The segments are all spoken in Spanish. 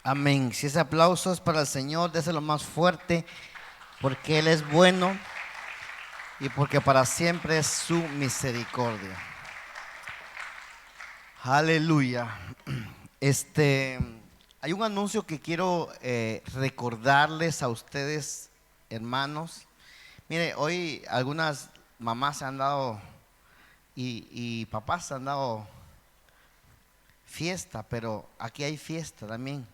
Amén. Si ese aplauso es para el Señor, déselo más fuerte, porque Él es bueno y porque para siempre es su misericordia. Aleluya. Este, Hay un anuncio que quiero recordarles a ustedes, hermanos. Mire, hoy algunas mamás se han dado y papás se han dado fiesta, pero aquí hay fiesta también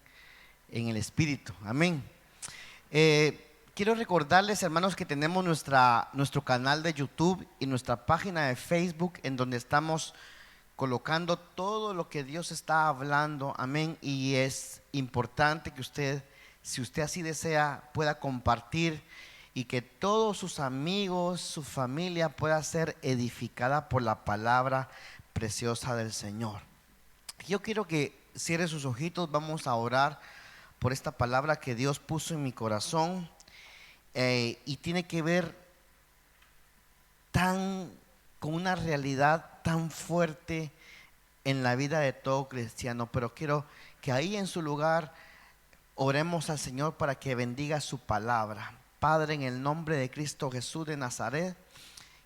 en el Espíritu. Amén. Quiero recordarles, hermanos, que tenemos nuestro canal de YouTube y nuestra página de Facebook en donde estamos colocando todo lo que Dios está hablando. Amén. Y es importante que usted, si usted así desea, pueda compartir y que todos sus amigos, su familia pueda ser edificada por la palabra preciosa del Señor. Yo quiero que cierre sus ojitos. Vamos a orar por esta palabra que Dios puso en mi corazón, y tiene que ver con una realidad tan fuerte en la vida de todo cristiano. Pero quiero que ahí en su lugar oremos al Señor para que bendiga su palabra. Padre, en el nombre de Cristo Jesús de Nazaret,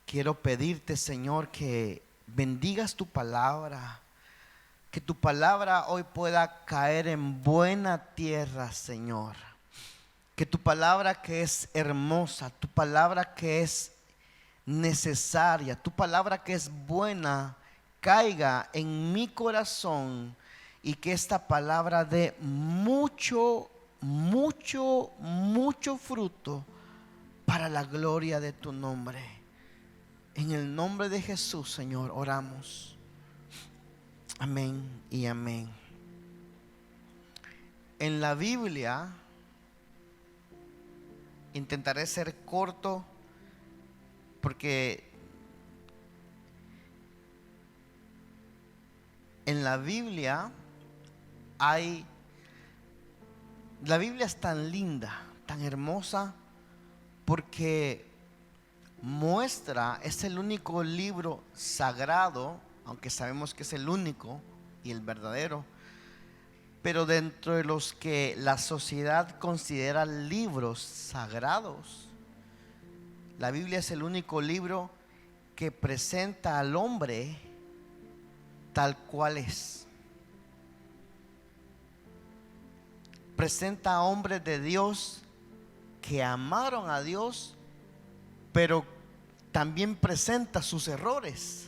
quiero pedirte, Señor, que bendigas tu palabra. Que tu palabra hoy pueda caer en buena tierra, Señor. Que tu palabra, que es hermosa, tu palabra que es necesaria, tu palabra que es buena, caiga en mi corazón y que esta palabra dé mucho, mucho, mucho fruto para la gloria de tu nombre. En el nombre de Jesús, Señor, oramos. Amén y amén. En la Biblia, intentaré ser corto porque en la Biblia la Biblia es tan linda, tan hermosa, porque es el único libro sagrado, aunque sabemos que es el único y el verdadero, pero dentro de los que la sociedad considera libros sagrados, la Biblia es el único libro que presenta al hombre tal cual es. Presenta a hombres de Dios que amaron a Dios, pero también presenta sus errores.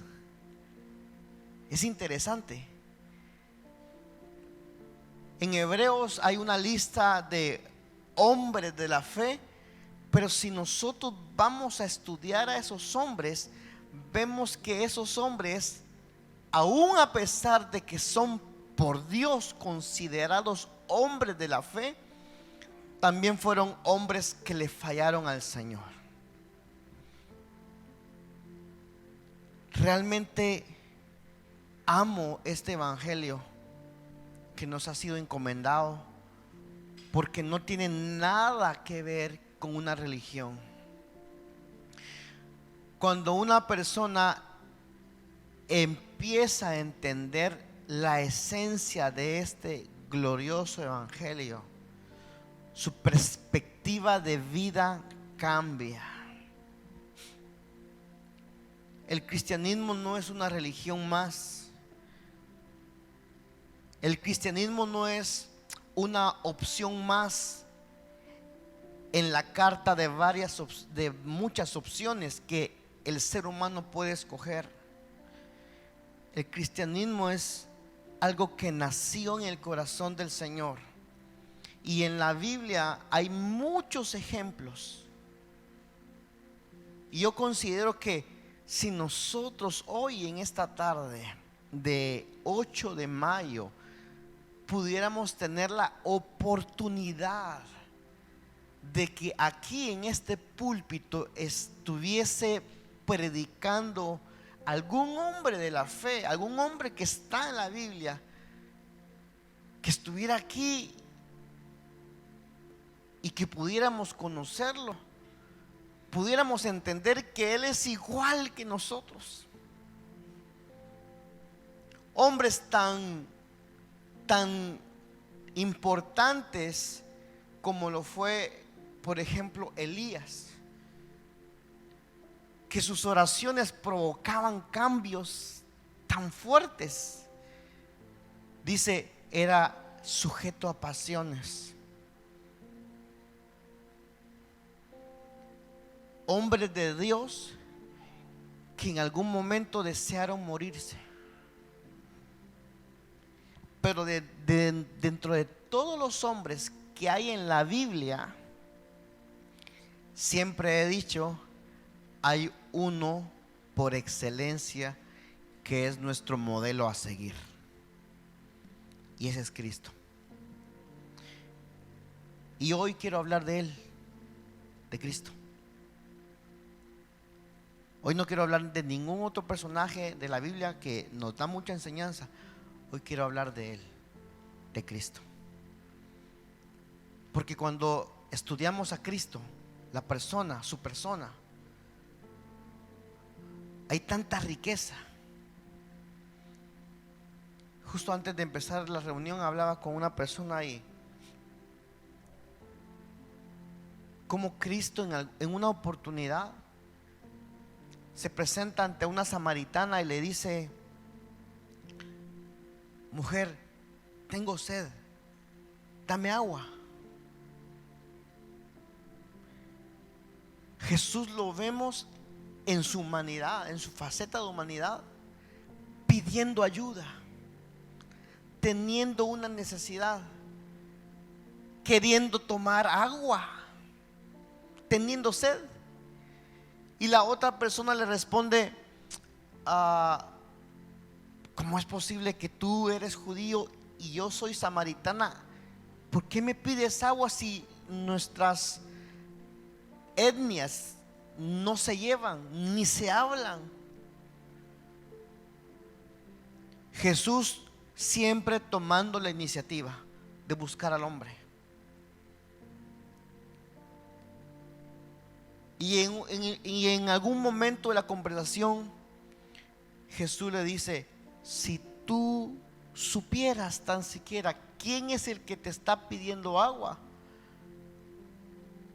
Es interesante. En Hebreos hay una lista de hombres de la fe, pero si nosotros vamos a estudiar a esos hombres, vemos que esos hombres, aún a pesar de que son por Dios considerados hombres de la fe, también fueron hombres que le fallaron al Señor. Realmente amo este evangelio que nos ha sido encomendado, porque no tiene nada que ver con una religión. Cuando una persona empieza a entender la esencia de este glorioso evangelio, su perspectiva de vida cambia. El cristianismo no es una religión más. El cristianismo no es una opción más en la carta de muchas opciones que el ser humano puede escoger. El cristianismo es algo que nació en el corazón del Señor. Y en la Biblia hay muchos ejemplos. Y yo considero que si nosotros hoy en esta tarde de 8 de mayo pudiéramos tener la oportunidad de que aquí en este púlpito estuviese predicando algún hombre de la fe, algún hombre que está en la Biblia, que estuviera aquí y que pudiéramos conocerlo, pudiéramos entender que Él es igual que nosotros. Hombres tan importantes como lo fue, por ejemplo, Elías, que sus oraciones provocaban cambios tan fuertes. Dice, era sujeto a pasiones. Hombres de Dios que en algún momento desearon morirse. Pero dentro de todos los hombres que hay en la Biblia, siempre he dicho, hay uno por excelencia que es nuestro modelo a seguir. Y ese es Cristo. Y hoy quiero hablar de Él, de Cristo. Hoy no quiero hablar de ningún otro personaje de la Biblia que nos da mucha enseñanza. Hoy quiero hablar de Él, de Cristo. Porque cuando estudiamos a Cristo, la persona, su persona, hay tanta riqueza. Justo antes de empezar la reunión hablaba con una persona ahí. Como Cristo en una oportunidad se presenta ante una samaritana y le dice: mujer, tengo sed, dame agua. Jesús lo vemos en su humanidad, en su faceta de humanidad, pidiendo ayuda, teniendo una necesidad, queriendo tomar agua, teniendo sed. Y la otra persona le responde: ¿cómo es posible que tú eres judío y yo soy samaritana? ¿Por qué me pides agua si nuestras etnias no se llevan ni se hablan? Jesús siempre tomando la iniciativa de buscar al hombre. Y en algún momento de la conversación Jesús le dice: si tú supieras tan siquiera quién es el que te está pidiendo agua,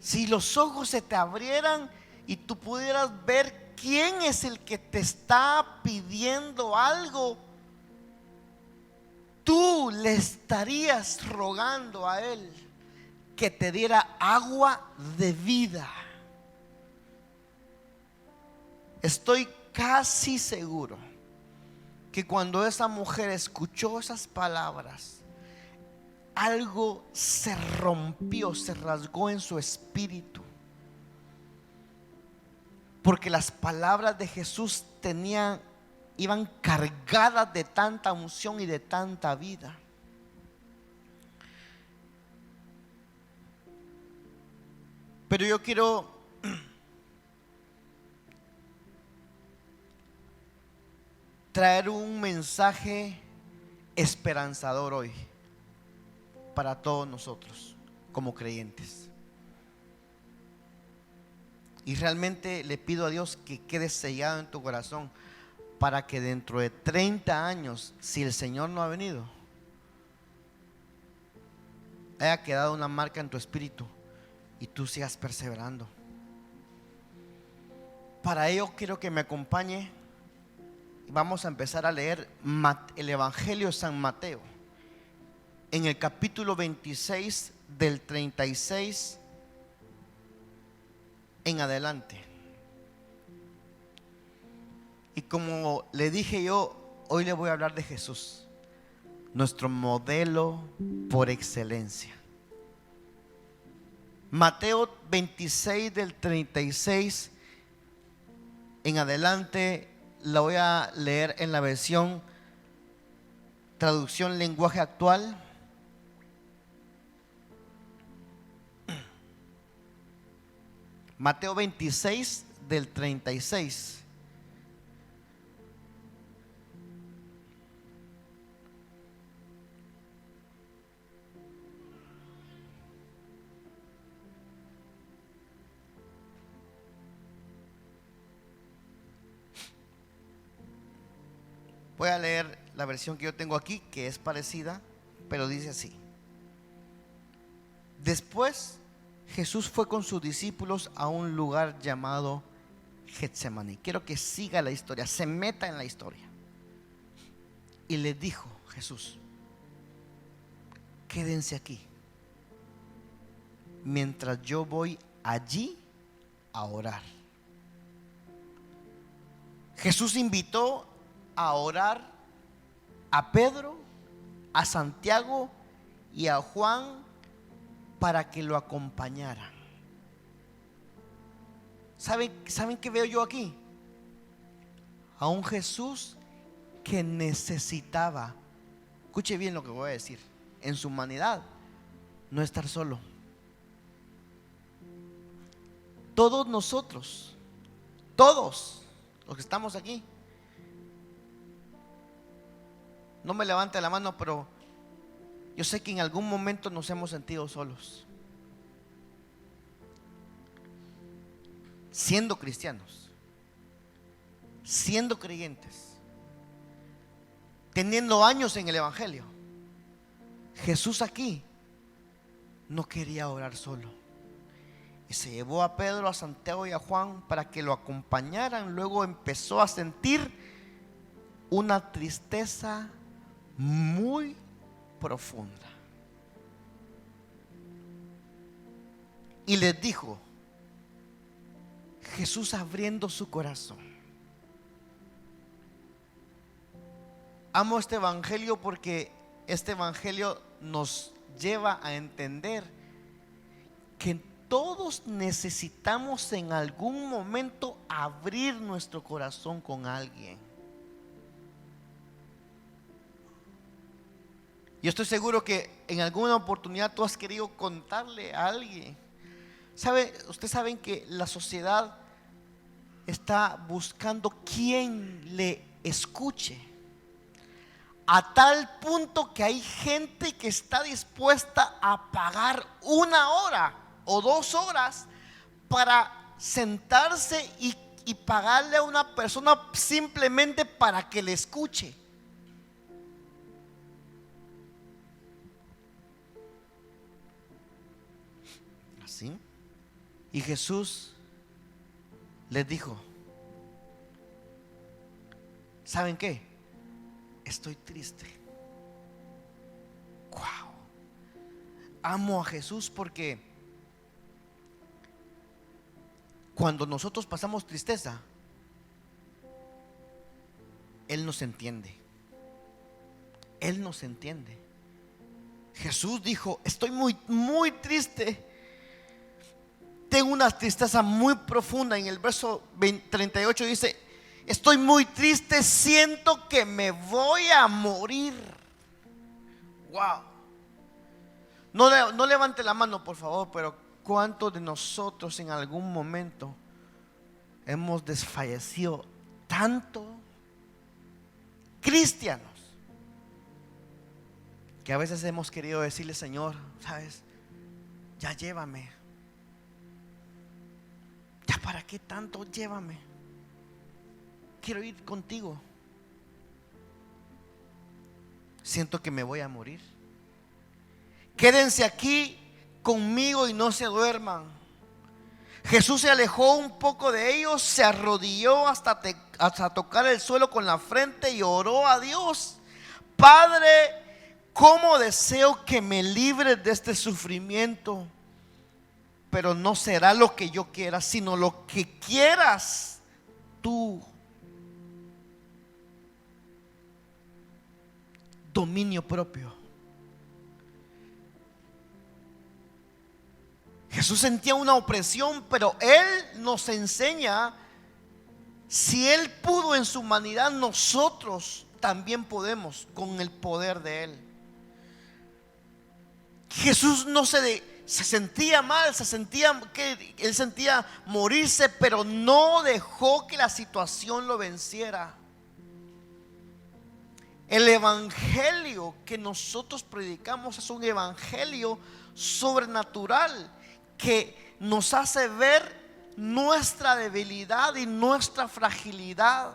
si los ojos se te abrieran y tú pudieras ver quién es el que te está pidiendo algo, tú le estarías rogando a Él que te diera agua de vida. Estoy casi seguro que cuando esa mujer escuchó esas palabras, algo se rompió, se rasgó en su espíritu. Porque las palabras de Jesús iban cargadas de tanta unción y de tanta vida. Pero yo quiero traer un mensaje esperanzador hoy para todos nosotros como creyentes. Y realmente le pido a Dios que quede sellado en tu corazón para que dentro de 30 años, si el Señor no ha venido, haya quedado una marca en tu espíritu y tú sigas perseverando. Para ello quiero que me acompañe. Vamos a empezar a leer el Evangelio de San Mateo en el capítulo 26 del 36 en adelante. Y como le dije yo, hoy le voy a hablar de Jesús, nuestro modelo por excelencia. Mateo 26 del 36 en adelante. La voy a leer en la versión traducción lenguaje actual. Mateo 26 del 36. Voy a leer la versión que yo tengo aquí, que es parecida, pero dice así: Después Jesús fue con sus discípulos a un lugar llamado Getsemaní. Quiero que siga la historia, se meta en la historia. Y les dijo Jesús: quédense aquí mientras yo voy allí a orar. Jesús invitó a orar a Pedro, a Santiago y a Juan para que lo acompañaran. ¿Saben qué veo yo aquí? A un Jesús que necesitaba, escuche bien lo que voy a decir, en su humanidad, no estar solo. Todos nosotros, todos los que estamos aquí, no me levante la mano, pero yo sé que en algún momento nos hemos sentido solos, siendo cristianos, siendo creyentes, teniendo años en el evangelio. Jesús aquí no quería orar solo y se llevó a Pedro, a Santiago y a Juan para que lo acompañaran. Luego empezó a sentir una tristeza muy profunda y les dijo, Jesús abriendo su corazón. Amo este evangelio porque este evangelio nos lleva a entender que todos necesitamos en algún momento abrir nuestro corazón con alguien. Yo estoy seguro que en alguna oportunidad tú has querido contarle a alguien. Ustedes saben que la sociedad está buscando quien le escuche, a tal punto que hay gente que está dispuesta a pagar 1 hora o 2 horas para sentarse y pagarle a una persona simplemente para que le escuche. Así. Y Jesús les dijo, ¿saben qué? Estoy triste. Wow. Amo a Jesús porque cuando nosotros pasamos tristeza, Él nos entiende. Él nos entiende. Jesús dijo, estoy muy triste. Tengo una tristeza muy profunda. En el verso 38 dice, estoy muy triste, siento que me voy a morir. Wow. No levante la mano, por favor, pero ¿cuántos de nosotros en algún momento hemos desfallecido tanto? Cristianos, que a veces hemos querido decirle, Señor, ¿sabes? Ya llévame. ¿Ya para qué tanto? Llévame. Quiero ir contigo. Siento que me voy a morir. Quédense aquí conmigo y no se duerman. Jesús se alejó un poco de ellos, se arrodilló hasta tocar el suelo con la frente y oró a Dios. Padre, cómo deseo que me libres de este sufrimiento, pero no será lo que yo quiera, sino lo que quieras tú. Dominio propio. Jesús sentía una opresión, pero Él nos enseña, si Él pudo en su humanidad, nosotros también podemos con el poder de Él. Jesús no se sentía mal, Él sentía morirse, pero no dejó que la situación lo venciera. El evangelio que nosotros predicamos es un evangelio sobrenatural que nos hace ver nuestra debilidad y nuestra fragilidad,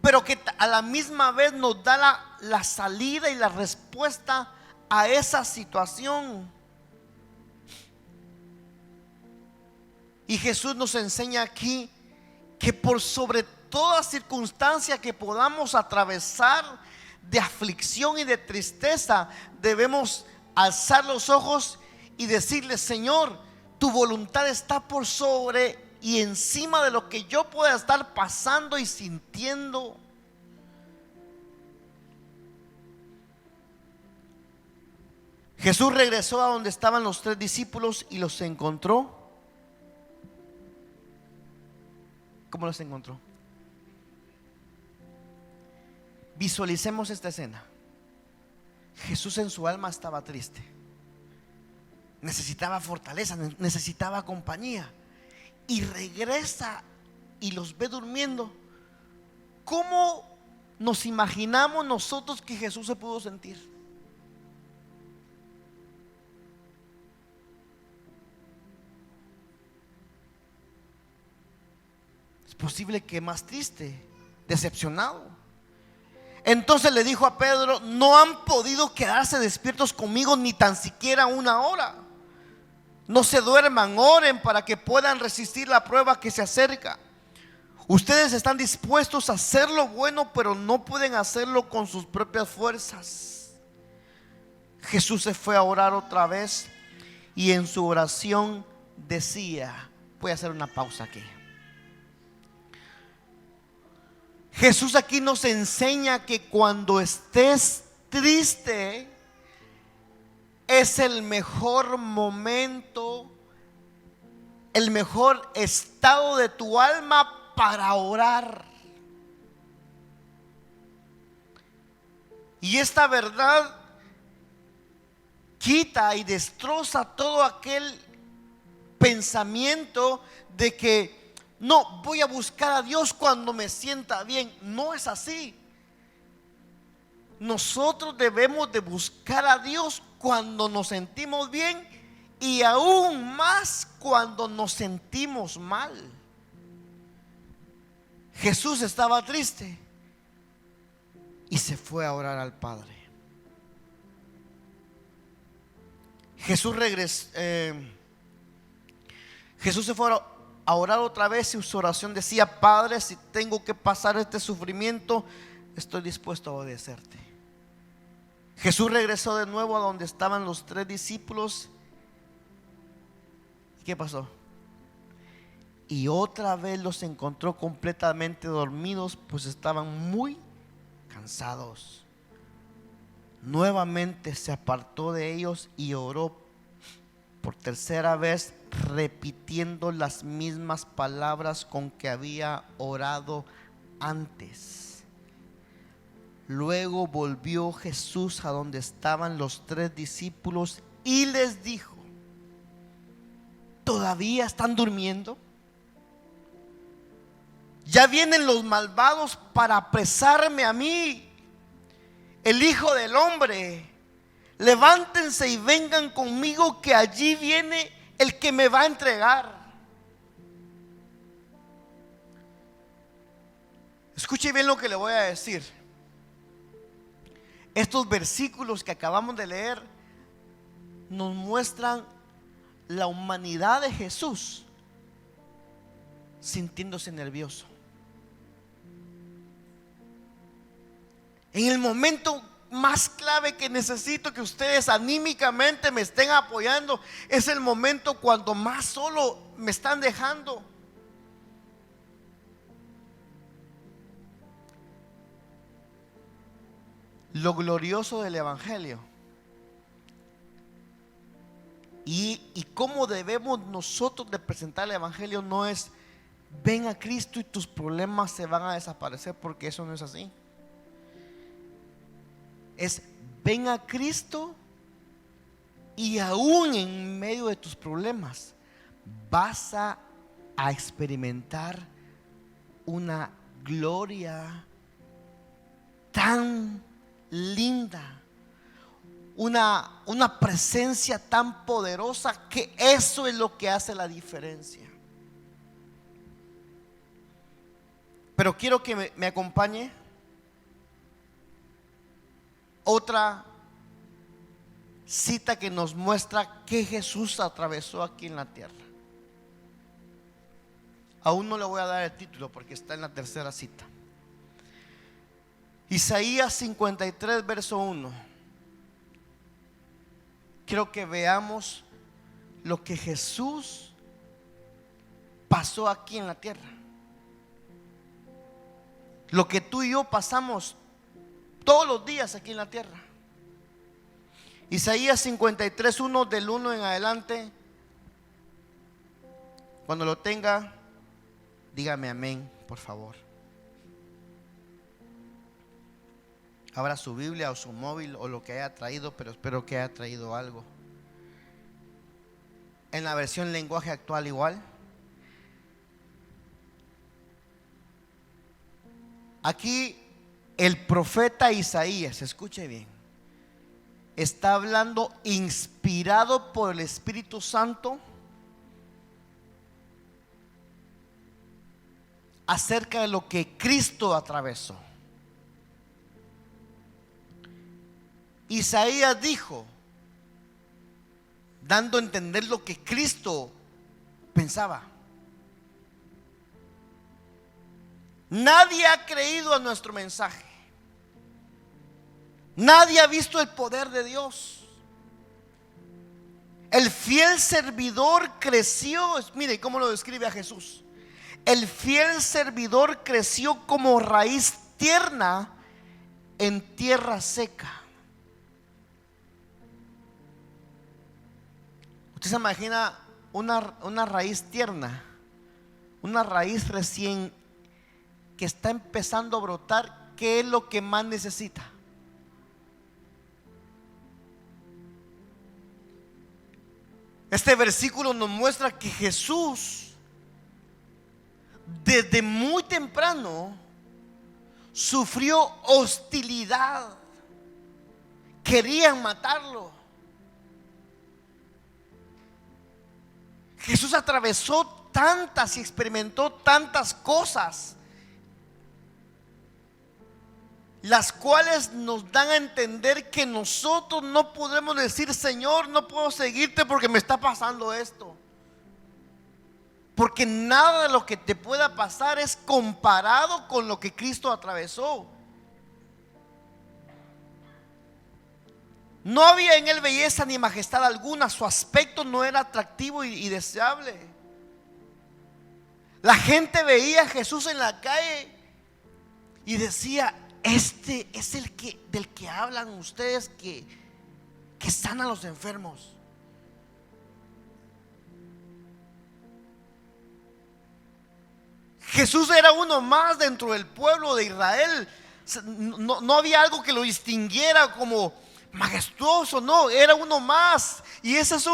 pero que a la misma vez nos da la salida y la respuesta a esa situación. Y Jesús nos enseña aquí que por sobre toda circunstancia que podamos atravesar de aflicción y de tristeza, debemos alzar los ojos y decirle: Señor, tu voluntad está por sobre y encima de lo que yo pueda estar pasando y sintiendo. Jesús regresó a donde estaban los 3 discípulos y los encontró. ¿Cómo los encontró? Visualicemos esta escena. Jesús en su alma estaba triste, necesitaba fortaleza, necesitaba compañía, y regresa y los ve durmiendo. ¿Cómo nos imaginamos nosotros que Jesús se pudo sentir? Es posible que más triste, decepcionado. Entonces le dijo a Pedro: no han podido quedarse despiertos conmigo ni tan siquiera una hora. No se duerman, oren para que puedan resistir la prueba que se acerca. Ustedes están dispuestos a hacer lo bueno, pero no pueden hacerlo con sus propias fuerzas. Jesús se fue a orar otra vez y en su oración decía: voy a hacer una pausa aquí. Jesús aquí nos enseña que cuando estés triste es el mejor momento, el mejor estado de tu alma para orar. Y esta verdad quita y destroza todo aquel pensamiento de que no, voy a buscar a Dios cuando me sienta bien. No es así. Nosotros debemos de buscar a Dios cuando nos sentimos bien y aún más cuando nos sentimos mal. Jesús estaba triste y se fue a orar al Padre. Jesús regresó. Jesús se fue a orar otra vez y su oración decía: Padre, si tengo que pasar este sufrimiento, estoy dispuesto a obedecerte. Jesús regresó de nuevo a donde estaban los 3 discípulos. ¿Y qué pasó? Y otra vez los encontró completamente dormidos, pues estaban muy cansados. Nuevamente se apartó de ellos y oró por tercera vez, repitiendo las mismas palabras con que había orado antes. Luego volvió Jesús a donde estaban los 3 discípulos y les dijo: ¿todavía están durmiendo? Ya vienen los malvados para apresarme a mí, el Hijo del Hombre. Levántense y vengan conmigo, que allí viene el que me va a entregar. Escuche bien lo que le voy a decir. Estos versículos que acabamos de leer nos muestran la humanidad de Jesús sintiéndose nervioso. En el momento más clave que necesito que ustedes anímicamente me estén apoyando, es el momento cuando más solo me están dejando. Lo glorioso del Evangelio y cómo debemos nosotros de presentar el Evangelio no es: ven a Cristo y tus problemas se van a desaparecer, porque eso no es así. Es: ven a Cristo y aún en medio de tus problemas vas a experimentar una gloria tan linda, una presencia tan poderosa, que eso es lo que hace la diferencia. Pero quiero que me acompañe otra cita que nos muestra que Jesús atravesó aquí en la tierra. Aún no le voy a dar el título porque está en la tercera cita. Isaías 53, verso 1. Quiero que veamos lo que Jesús pasó aquí en la tierra. Lo que tú y yo pasamos todos los días aquí en la tierra. Isaías 53, 1, del 1 en adelante. Cuando lo tenga, dígame amén, por favor. Abra su Biblia o su móvil o lo que haya traído, pero espero que haya traído algo. En la versión lenguaje actual igual. Aquí el profeta Isaías, escuche bien, está hablando inspirado por el Espíritu Santo acerca de lo que Cristo atravesó. Isaías dijo, dando a entender lo que Cristo pensaba: nadie ha creído a nuestro mensaje, nadie ha visto el poder de Dios. El fiel servidor creció, mire cómo lo describe a Jesús. El fiel servidor creció como raíz tierna en tierra seca. Usted se imagina una raíz tierna, una raíz recién que está empezando a brotar. ¿Qué es lo que más necesita? Este versículo nos muestra que Jesús desde muy temprano sufrió hostilidad. Querían matarlo. Jesús atravesó tantas y experimentó tantas cosas, las cuales nos dan a entender que nosotros no podemos decir: Señor, no puedo seguirte porque me está pasando esto. Porque nada de lo que te pueda pasar es comparado con lo que Cristo atravesó. No había en él belleza ni majestad alguna. Su aspecto no era atractivo y deseable. La gente veía a Jesús en la calle y decía: este es del que hablan ustedes, que sana a los enfermos. Jesús era uno más dentro del pueblo de Israel. No había algo que lo distinguiera como majestuoso, no, era uno más. Y ese es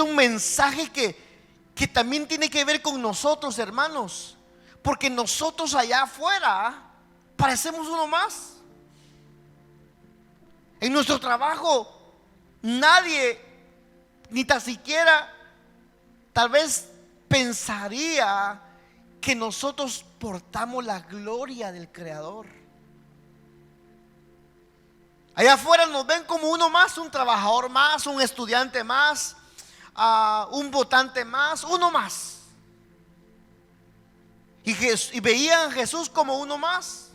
un mensaje que también tiene que ver con nosotros, hermanos. Porque nosotros allá afuera parecemos uno más. En nuestro trabajo nadie, ni tan siquiera tal vez pensaría que nosotros portamos la gloria del Creador. Allá afuera nos ven como uno más, un trabajador más, un estudiante más, un votante más, uno más. Y veían a Jesús como uno más.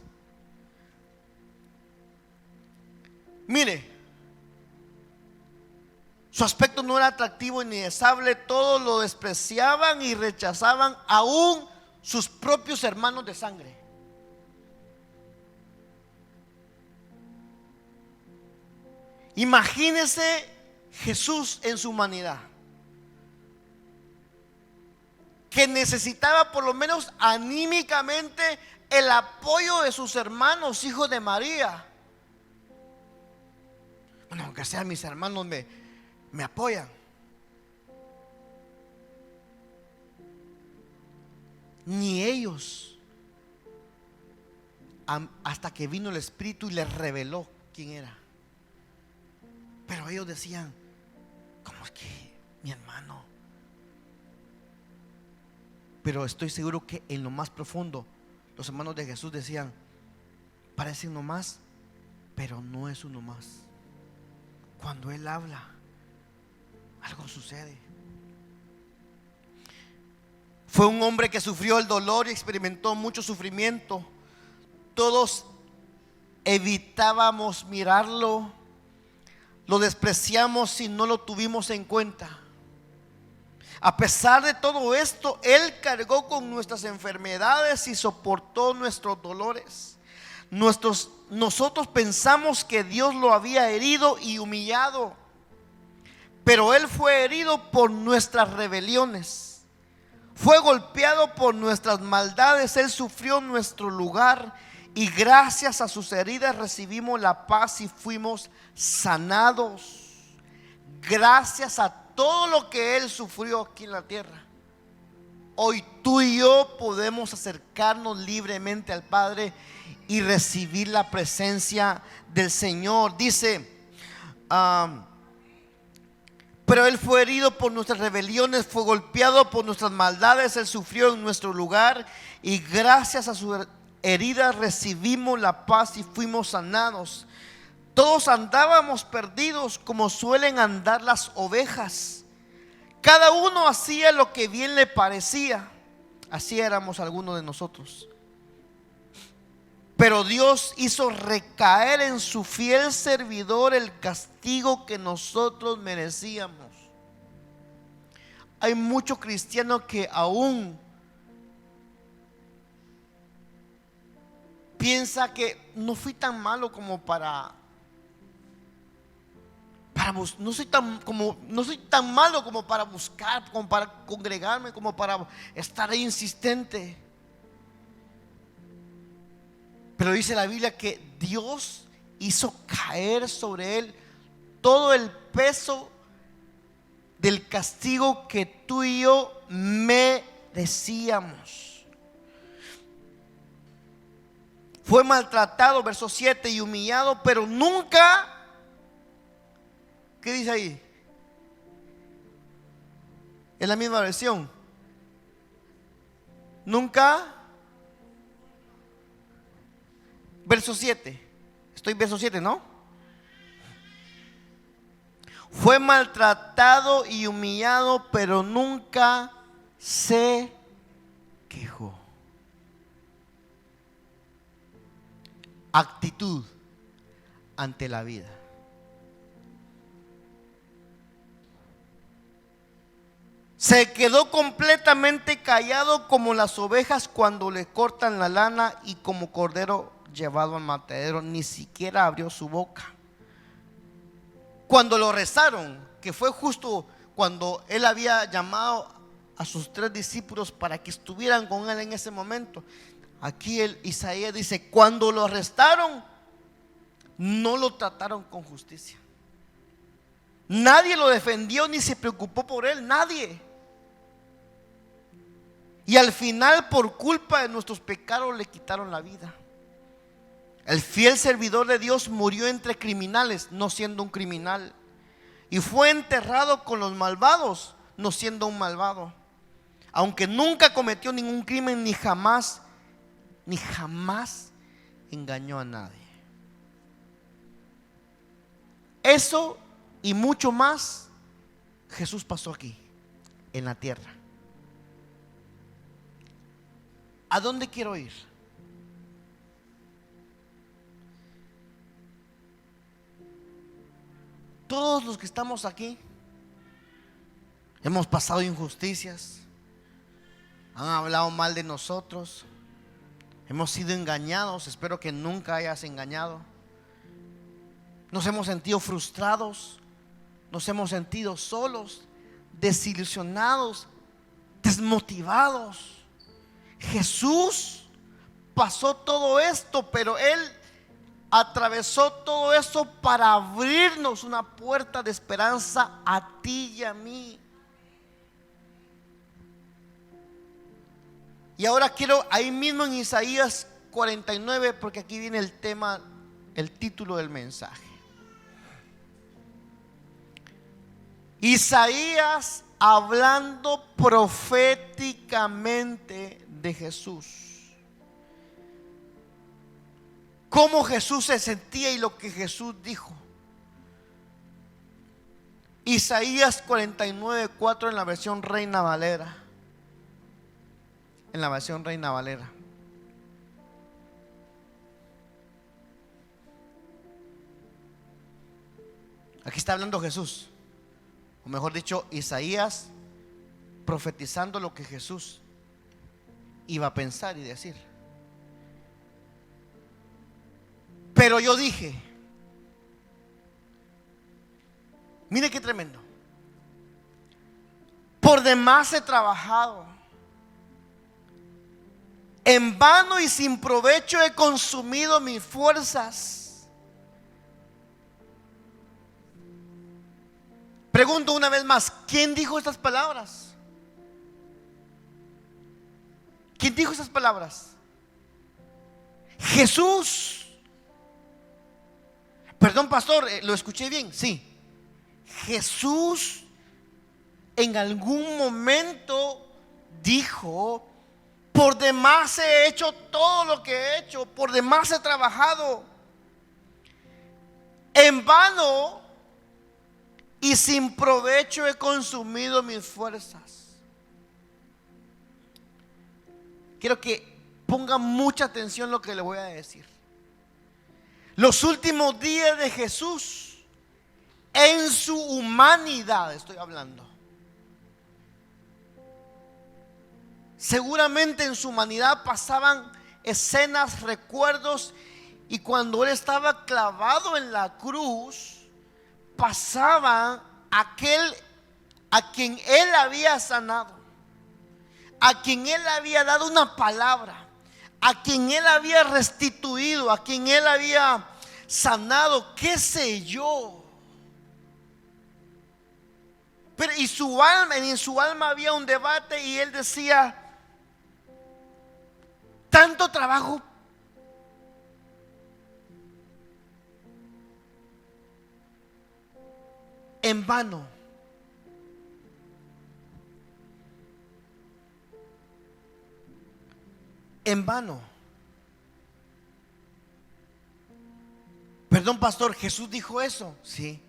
Mire, su aspecto no era atractivo ni deseable. Todos lo despreciaban y rechazaban, aún sus propios hermanos de sangre. Imagínese Jesús en su humanidad, que necesitaba por lo menos anímicamente el apoyo de sus hermanos, hijos de María. Bueno, aunque sean mis hermanos me apoyan. Ni ellos, hasta que vino el Espíritu y les reveló quién era. Pero ellos decían: ¿cómo es que mi hermano? Pero estoy seguro que en lo más profundo los hermanos de Jesús decían: parece uno más, pero no es uno más. cuando Él habla, algo sucede. Fue un hombre que sufrió el dolor y experimentó mucho sufrimiento. Todos evitábamos mirarlo, lo despreciamos si no lo tuvimos en cuenta. A pesar de todo esto, Él cargó con nuestras enfermedades y soportó nuestros dolores. Nosotros pensamos que Dios lo había herido y humillado, pero Él fue herido por nuestras rebeliones, fue golpeado por nuestras maldades. Él sufrió en nuestro lugar y gracias a sus heridas recibimos la paz y fuimos sanados. Gracias a todo lo que Él sufrió aquí en la tierra, hoy tú y yo podemos acercarnos libremente al Padre y recibir la presencia del Señor. Dice, pero Él fue herido por nuestras rebeliones, fue golpeado por nuestras maldades. Él sufrió en nuestro lugar y gracias a sus heridas recibimos la paz y fuimos sanados. Todos andábamos perdidos como suelen andar las ovejas. Cada uno hacía lo que bien le parecía. Así éramos algunos de nosotros. Pero Dios hizo recaer en su fiel servidor el castigo que nosotros merecíamos. Hay muchos cristianos que aún piensa que no fui tan malo como no soy tan malo como para buscar, como para congregarme, como para estar ahí insistente. Pero dice la Biblia que Dios hizo caer sobre él todo el peso del castigo que tú y yo merecíamos. Fue maltratado, verso 7, y humillado, pero nunca, ¿qué dice ahí? Es la misma versión. Nunca. Verso 7. Estoy verso 7, ¿no? Fue maltratado y humillado, pero nunca se quejó. Actitud ante la vida. Se quedó completamente callado como las ovejas cuando le cortan la lana, y como cordero llevado al matadero, ni siquiera abrió su boca. Cuando lo rezaron, que fue justo cuando él había llamado a sus 3 discípulos para que estuvieran con él en ese momento, aquí Isaías dice, cuando lo arrestaron, no lo trataron con justicia. Nadie lo defendió ni se preocupó por él, nadie. Y al final, por culpa de nuestros pecados, le quitaron la vida. El fiel servidor de Dios murió entre criminales, no siendo un criminal, y fue enterrado con los malvados, no siendo un malvado. Aunque nunca cometió ningún crimen, ni jamás engañó a nadie. Eso y mucho más Jesús pasó aquí en la tierra. ¿A dónde quiero ir? Todos los que estamos aquí hemos pasado injusticias, han hablado mal de nosotros, hemos sido engañados. Espero que nunca hayas engañado. Nos hemos sentido frustrados, nos hemos sentido solos, desilusionados, desmotivados. Jesús pasó todo esto, pero Él atravesó todo eso para abrirnos una puerta de esperanza a ti y a mí. Y ahora quiero ahí mismo en Isaías 49, porque aquí viene el tema, el título del mensaje. Isaías hablando proféticamente de Jesús. Cómo Jesús se sentía y lo que Jesús dijo. Isaías 49:4 en la versión Reina Valera. En la versión Reina Valera. Aquí está hablando Jesús, o mejor dicho, Isaías profetizando lo que Jesús iba a pensar y decir. Pero yo dije, mire qué tremendo, por demás he trabajado, en vano y sin provecho he consumido mis fuerzas. Pregunto una vez más, ¿quién dijo estas palabras? ¿Quién dijo esas palabras? Jesús. Perdón, pastor, ¿lo escuché bien? Sí. Jesús en algún momento dijo: por demás he hecho todo lo que he hecho, por demás he trabajado, en vano y sin provecho he consumido mis fuerzas. Quiero que pongan mucha atención lo que le voy a decir. Los últimos días de Jesús, en su humanidad estoy hablando, seguramente en su humanidad pasaban escenas, recuerdos, y cuando Él estaba clavado en la cruz, pasaba aquel a quien Él había sanado, a quien Él había dado una palabra, a quien Él había restituido, a quien Él había sanado, qué sé yo. Pero en su alma había un debate, y Él decía: tanto trabajo en vano. En vano. Perdón, pastor, ¿Jesús dijo eso? Sí.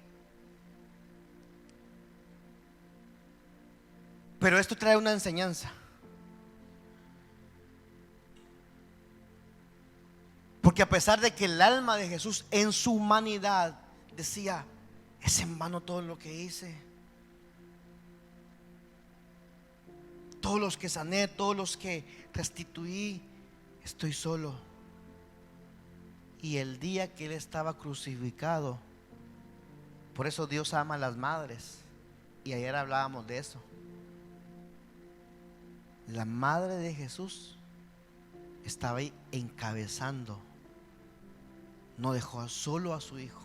Pero esto trae una enseñanza. Porque a pesar de que el alma de Jesús en su humanidad decía: es en vano todo lo que hice, todos los que sané, todos los que restituí, estoy solo. Y el día que Él estaba crucificado, por eso Dios ama a las madres, y ayer hablábamos de eso. La madre de Jesús estaba ahí encabezando, no dejó solo a su hijo.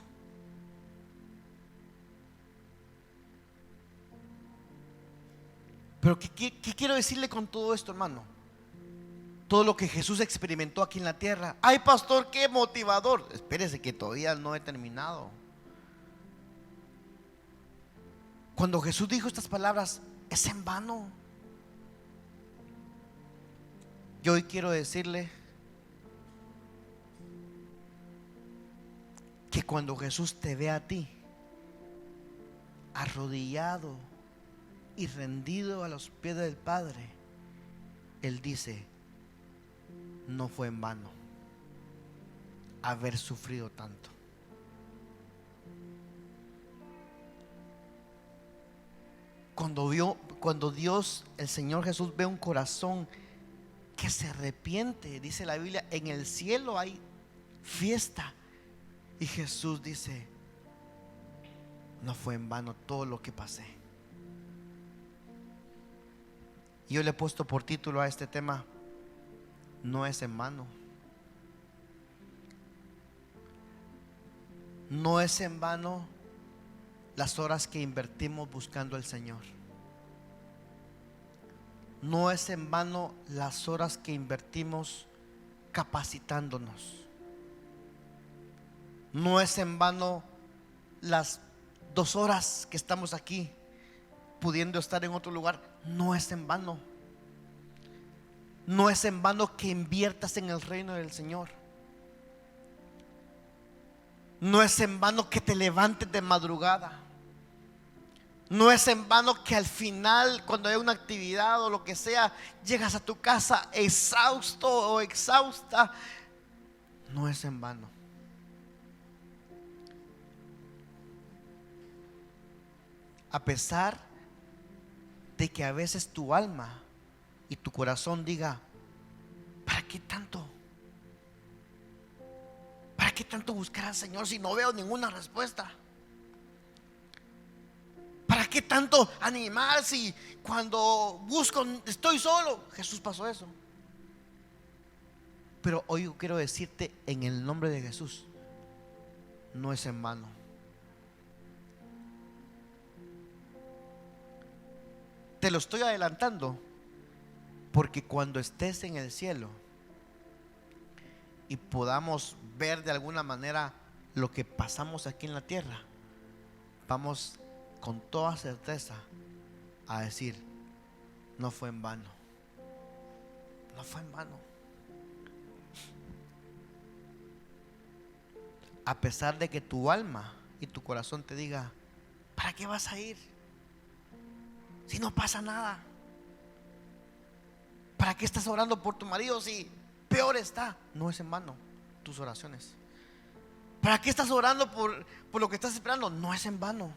Pero ¿qué quiero decirle con todo esto, hermano? Todo lo que Jesús experimentó aquí en la tierra. Ay, pastor, qué motivador. Espérese que todavía no he terminado. Cuando Jesús dijo estas palabras, es en vano. Yo hoy quiero decirle que cuando Jesús te ve a ti arrodillado y rendido a los pies del Padre, Él dice: no fue en vano haber sufrido tanto. Cuando Dios, el Señor Jesús, ve un corazón que se arrepiente, dice la Biblia, en el cielo hay fiesta. Y Jesús dice: no fue en vano todo lo que pasé. Y yo le he puesto por título a este tema: no es en vano. No es en vano las horas que invertimos buscando al Señor. No es en vano las horas que invertimos capacitándonos. No es en vano las 2 horas que estamos aquí pudiendo estar en otro lugar. No es en vano. No es en vano que inviertas en el reino del Señor. No es en vano que te levantes de madrugada. No es en vano que al final, cuando hay una actividad o lo que sea, llegas a tu casa exhausto o exhausta. No es en vano. A pesar de que a veces tu alma y tu corazón diga: ¿para qué tanto? ¿Para qué tanto buscar al Señor si no veo ninguna respuesta? ¿Para qué tanto animar si cuando busco estoy solo? Jesús pasó eso. Pero hoy yo quiero decirte en el nombre de Jesús: no es en vano. Te lo estoy adelantando porque cuando estés en el cielo y podamos ver de alguna manera lo que pasamos aquí en la tierra, vamos con toda certeza a decir: no fue en vano. No fue en vano. A pesar de que tu alma y tu corazón te diga: ¿para qué vas a ir si no pasa nada? ¿Para qué estás orando por tu marido si peor está? No es en vano tus oraciones. ¿Para qué estás orando por lo que estás esperando? No es en vano.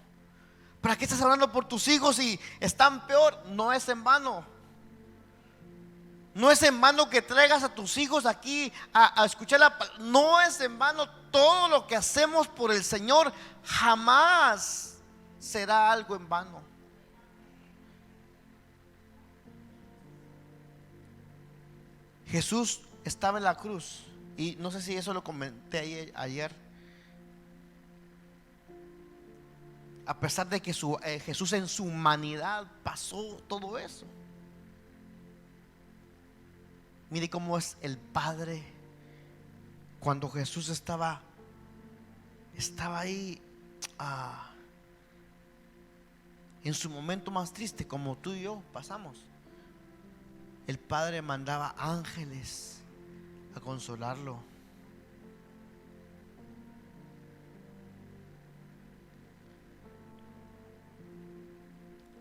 ¿Para qué estás orando por tus hijos si están peor? No es en vano. No es en vano que traigas a tus hijos aquí a escuchar la palabra. No es en vano. Todo lo que hacemos por el Señor jamás será algo en vano. Jesús estaba en la cruz, y no sé si eso lo comenté ayer. A pesar de que Jesús en su humanidad pasó todo eso. Mire cómo es el Padre. Cuando Jesús estaba ahí en su momento más triste, como tú y yo pasamos, el Padre mandaba ángeles a consolarlo.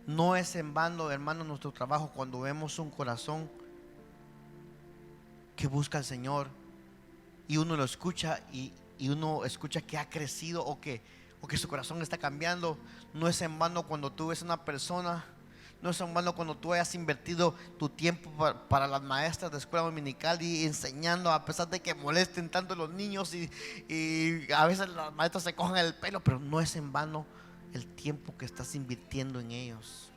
No es en vano, hermano, nuestro trabajo cuando vemos un corazón que busca al Señor y uno lo escucha y uno escucha que ha crecido o que su corazón está cambiando. No es en vano cuando tú ves a una persona. No es en vano cuando tú hayas invertido tu tiempo para las maestras de escuela dominical y enseñando, a pesar de que molesten tanto los niños y a veces las maestras se cojan el pelo, pero no es en vano el tiempo que estás invirtiendo en ellos.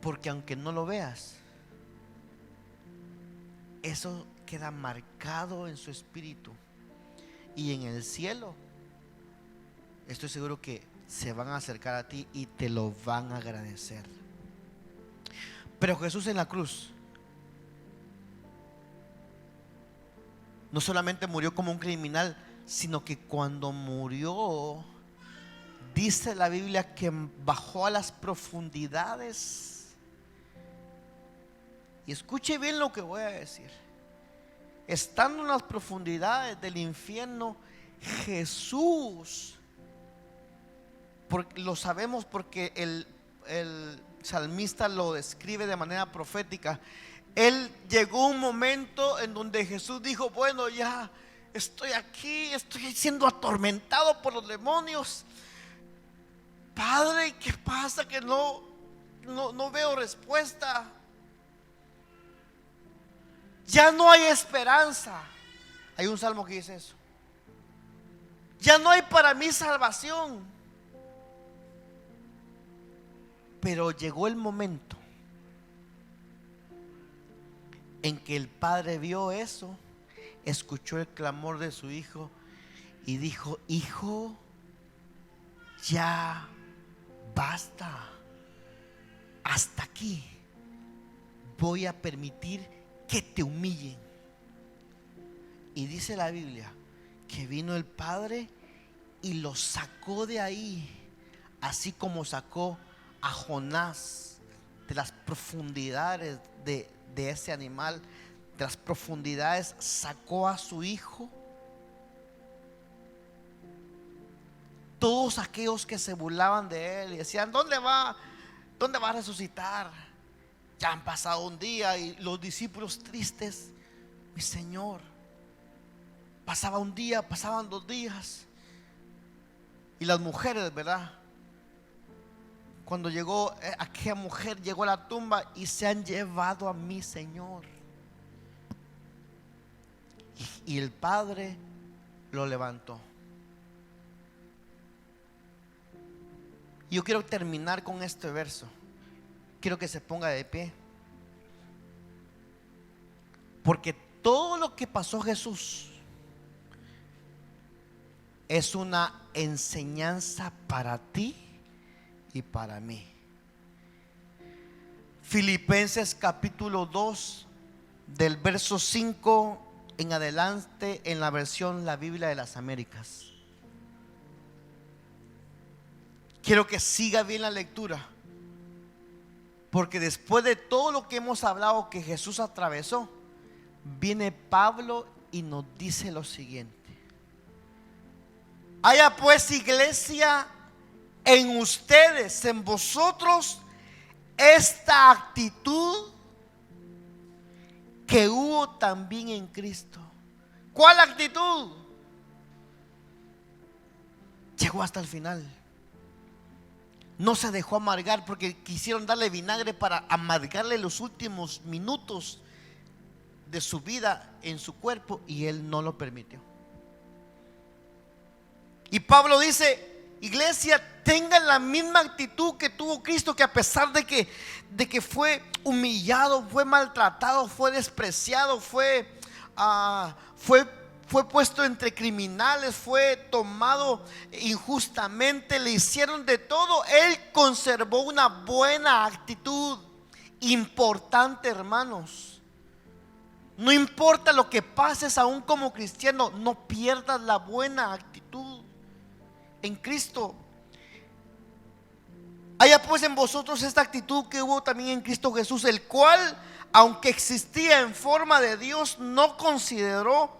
Porque aunque no lo veas, eso queda marcado en su espíritu, y en el cielo estoy seguro que se van a acercar a ti y te lo van a agradecer. Pero Jesús en la cruz no solamente murió como un criminal, sino que cuando murió, dice la Biblia que bajó a las profundidades. Y escuche bien lo que voy a decir. Estando en las profundidades del infierno, Jesús, lo sabemos porque el salmista lo describe de manera profética. Él llegó un momento en donde Jesús dijo: bueno, ya estoy aquí, estoy siendo atormentado por los demonios. Padre, ¿qué pasa? Que no veo respuesta. Ya no hay esperanza. Hay un salmo que dice eso. Ya no hay para mí salvación. Pero llegó el momento en que el padre vio eso, escuchó el clamor de su hijo y dijo: hijo, ya basta. Hasta aquí. Voy a permitir que te humillen. Y dice la Biblia que vino el Padre y lo sacó de ahí, así como sacó a Jonás de las profundidades de ese animal, de las profundidades, sacó a su hijo todos aquellos que se burlaban de él y decían: ¿dónde va? ¿Dónde va a resucitar? Ya han pasado un día. Y los discípulos tristes: mi Señor. Pasaba un día, pasaban 2 días. Y las mujeres, ¿verdad? Cuando llegó aquella mujer, llegó a la tumba y se han llevado a mi Señor. Y el Padre lo levantó. Yo quiero terminar con este verso. Quiero que se ponga de pie. Porque todo lo que pasó Jesús es una enseñanza para ti y para mí. Filipenses capítulo 2, del verso 5 en adelante, en la versión La Biblia de las Américas. Quiero que siga bien la lectura, porque después de todo lo que hemos hablado que Jesús atravesó, viene Pablo y nos dice lo siguiente: haya pues, iglesia, en ustedes, en vosotros, esta actitud que hubo también en Cristo. ¿Cuál actitud? Llegó hasta el final. No se dejó amargar, porque quisieron darle vinagre para amargarle los últimos minutos de su vida en su cuerpo, y él no lo permitió. Y Pablo dice: iglesia, tengan la misma actitud que tuvo Cristo, que a pesar de que fue humillado, fue maltratado, fue despreciado, fue puesto entre criminales, fue tomado injustamente, le hicieron de todo, él conservó una buena actitud. Importante, hermanos. No importa lo que pases, aún como cristiano, no pierdas la buena actitud en Cristo. Haya pues en vosotros esta actitud que hubo también en Cristo Jesús, el cual, aunque existía en forma de Dios, no consideró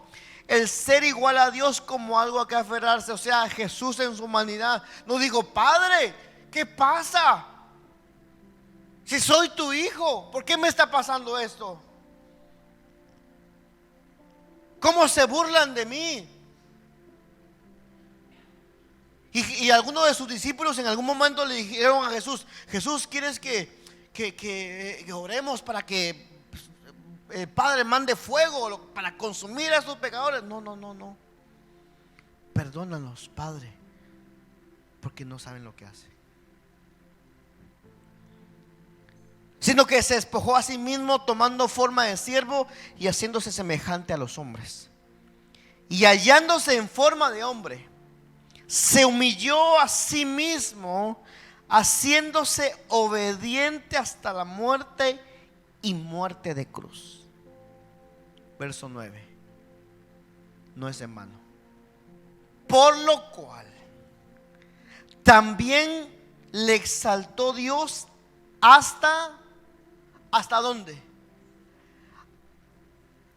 el ser igual a Dios como algo a que aferrarse. O sea, Jesús en su humanidad no dijo: Padre, ¿qué pasa? Si soy tu hijo, ¿por qué me está pasando esto? ¿Cómo se burlan de mí? Y algunos de sus discípulos en algún momento le dijeron a Jesús: Jesús, ¿quieres que oremos para que el Padre mande fuego para consumir a esos pecadores? No. Perdónanos, Padre, porque no saben lo que hacen. Sino que se despojó a sí mismo, tomando forma de siervo y haciéndose semejante a los hombres. Y hallándose en forma de hombre, se humilló a sí mismo, haciéndose obediente hasta la muerte, y muerte de cruz. Verso 9. No es en vano. Por lo cual también le exaltó Dios ¿hasta dónde?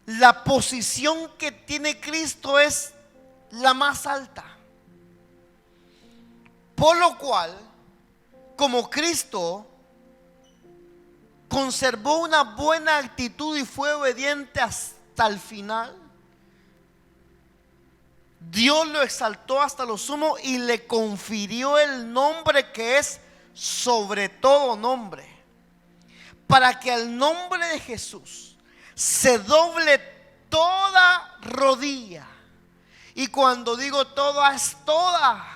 La posición que tiene Cristo es la más alta. Por lo cual, como Cristo conservó una buena actitud y fue obediente hasta el final, Dios lo exaltó hasta lo sumo y le confirió el nombre que es sobre todo nombre, para que al nombre de Jesús se doble toda rodilla. Y cuando digo toda, es toda,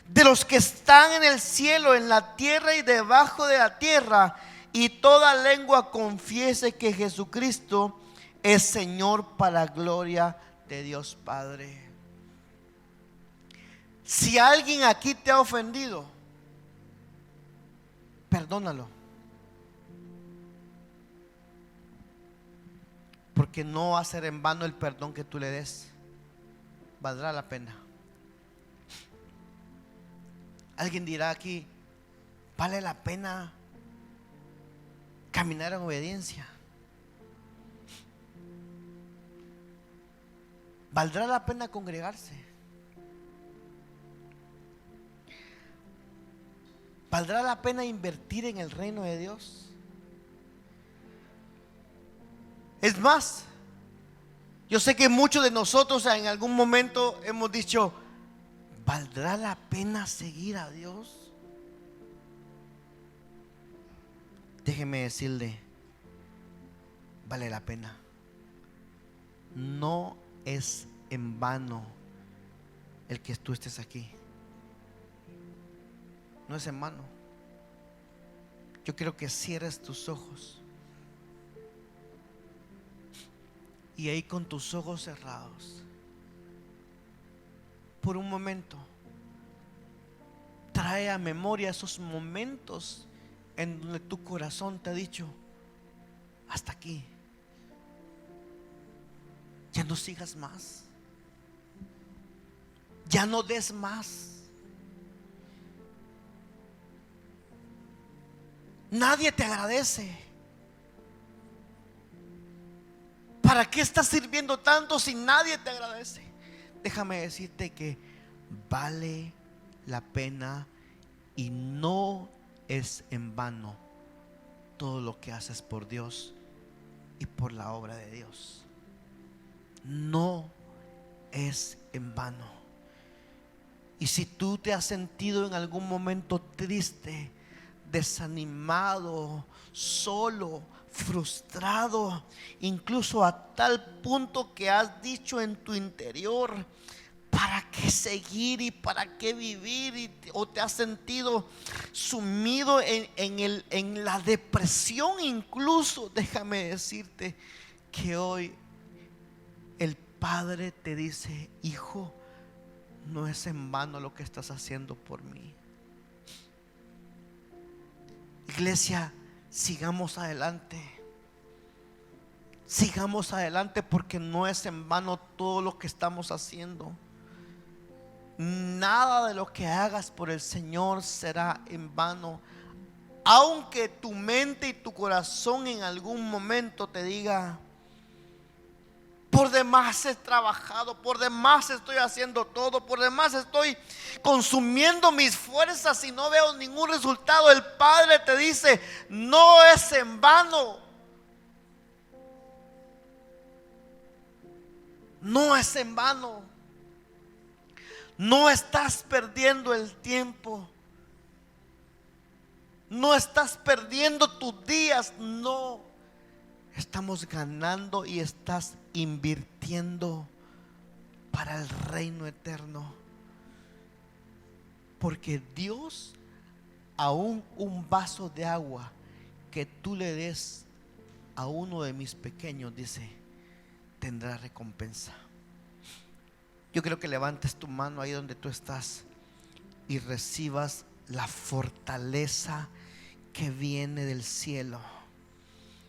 de los que están en el cielo, en la tierra y debajo de la tierra, y toda lengua confiese que Jesucristo es Señor, para gloria de Dios Padre. Si alguien aquí te ha ofendido, perdónalo, porque no va a ser en vano el perdón que tú le des. Valdrá la pena. Alguien dirá aquí: ¿vale la pena caminar en obediencia? ¿Valdrá la pena congregarse? ¿Valdrá la pena invertir en el reino de Dios? Es más, yo sé que muchos de nosotros en algún momento hemos dicho: ¿valdrá la pena seguir a Dios? Déjeme decirle, vale la pena. No es en vano el que tú estés aquí. No es en vano. Yo quiero que cierres tus ojos, y ahí con tus ojos cerrados, por un momento, trae a memoria esos momentos en donde tu corazón te ha dicho: hasta aquí, ya no sigas más, ya no des más. Nadie te agradece. ¿Para qué estás sirviendo tanto si nadie te agradece? Déjame decirte que vale la pena y no es en vano todo lo que haces por Dios y por la obra de Dios. No es en vano. Y si tú te has sentido en algún momento triste, desanimado, solo, frustrado, incluso a tal punto que has dicho en tu interior: ¿para qué seguir y para qué vivir? O te has sentido sumido en la depresión incluso. Déjame decirte que hoy el Padre te dice: hijo, no es en vano lo que estás haciendo por mí. Iglesia, sigamos adelante. Sigamos adelante, porque no es en vano todo lo que estamos haciendo. Nada de lo que hagas por el Señor será en vano. Aunque tu mente y tu corazón en algún momento te diga: por demás he trabajado, por demás estoy haciendo todo, por demás estoy consumiendo mis fuerzas y no veo ningún resultado. El Padre te dice: no es en vano. No es en vano. No estás perdiendo el tiempo. No estás perdiendo tus días. No. Estamos ganando y estás invirtiendo para el reino eterno. Porque Dios, aún un vaso de agua que tú le des a uno de mis pequeños, dice, tendrá recompensa. Yo quiero que levantes tu mano ahí donde tú estás y recibas la fortaleza que viene del cielo.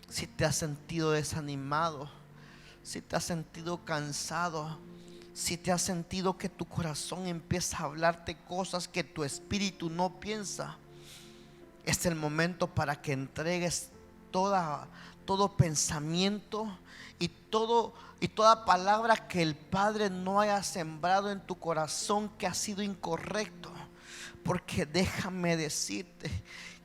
Si te has sentido desanimado, si te has sentido cansado, si te has sentido que tu corazón empieza a hablarte cosas que tu espíritu no piensa, es el momento para que entregues todo pensamiento y toda palabra que el Padre no haya sembrado en tu corazón, que ha sido incorrecto. Porque déjame decirte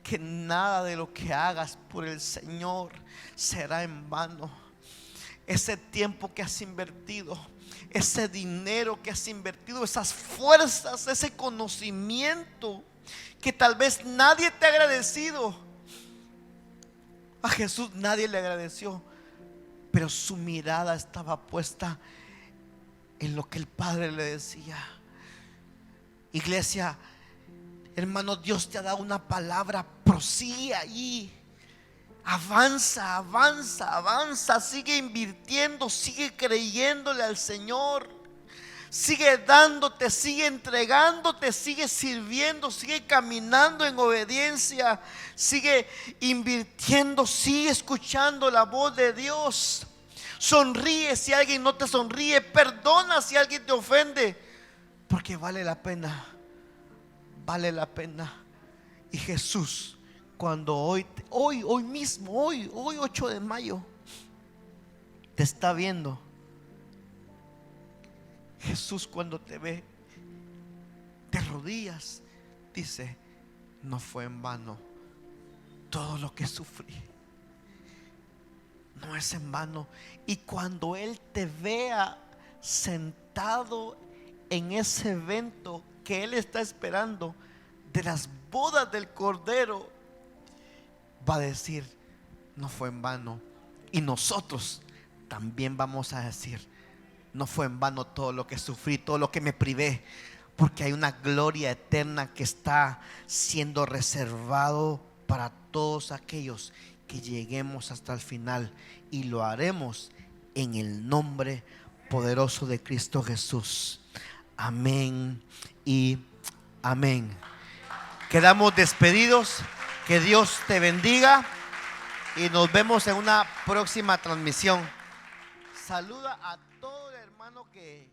que nada de lo que hagas por el Señor será en vano. Ese tiempo que has invertido, ese dinero que has invertido, esas fuerzas, ese conocimiento que tal vez nadie te ha agradecido. A Jesús nadie le agradeció, pero su mirada estaba puesta en lo que el Padre le decía. Iglesia, hermano, Dios te ha dado una palabra. Prosigue allí. Avanza, avanza, avanza. Sigue invirtiendo, sigue creyéndole al Señor. Sigue dándote, sigue entregándote, sigue sirviendo, sigue caminando en obediencia, sigue invirtiendo, sigue escuchando la voz de Dios. Sonríe si alguien no te sonríe, perdona si alguien te ofende, porque vale la pena, vale la pena. Y Jesús, cuando hoy mismo, hoy 8 de mayo, te está viendo. Jesús, cuando te ve de rodillas, dice: no fue en vano todo lo que sufrí. No es en vano. Y cuando Él te vea sentado en ese evento que Él está esperando de las bodas del Cordero, va a decir: no fue en vano. Y nosotros también vamos a decir: no fue en vano todo lo que sufrí, todo lo que me privé, porque hay una gloria eterna que está siendo reservado para todos aquellos que lleguemos hasta el final, y lo haremos en el nombre poderoso de Cristo Jesús. Amén y amén. Quedamos despedidos. Que Dios te bendiga y nos vemos en una próxima transmisión. Saluda a todo el hermano que